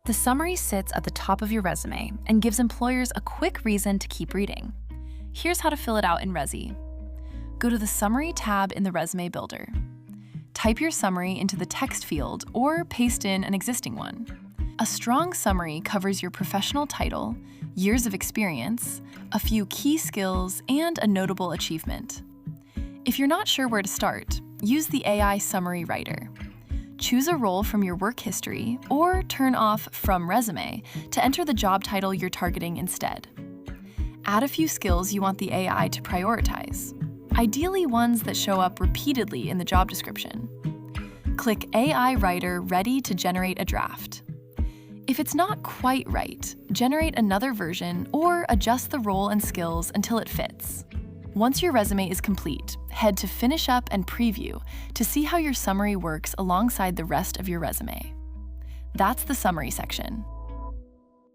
The summary sits at the top of your resume and gives employers a quick reason to keep reading. Here's how to fill it out in Rezi. Go to the Summary tab in the Resume Builder. Type your summary into the text field or paste in an existing one. A strong summary covers your professional title, years of experience, a few key skills, and a notable achievement. If you're not sure where to start, use the AI Summary Writer. Choose a role from your work history or turn off From Resume to enter the job title you're targeting instead. Add a few skills you want the AI to prioritize, ideally ones that show up repeatedly in the job description. Click AI Writer Ready to generate a draft. If it's not quite right, generate another version or adjust the role and skills until it fits. Once your resume is complete, head to Finish Up and Preview to see how your summary works alongside the rest of your resume. That's the summary section.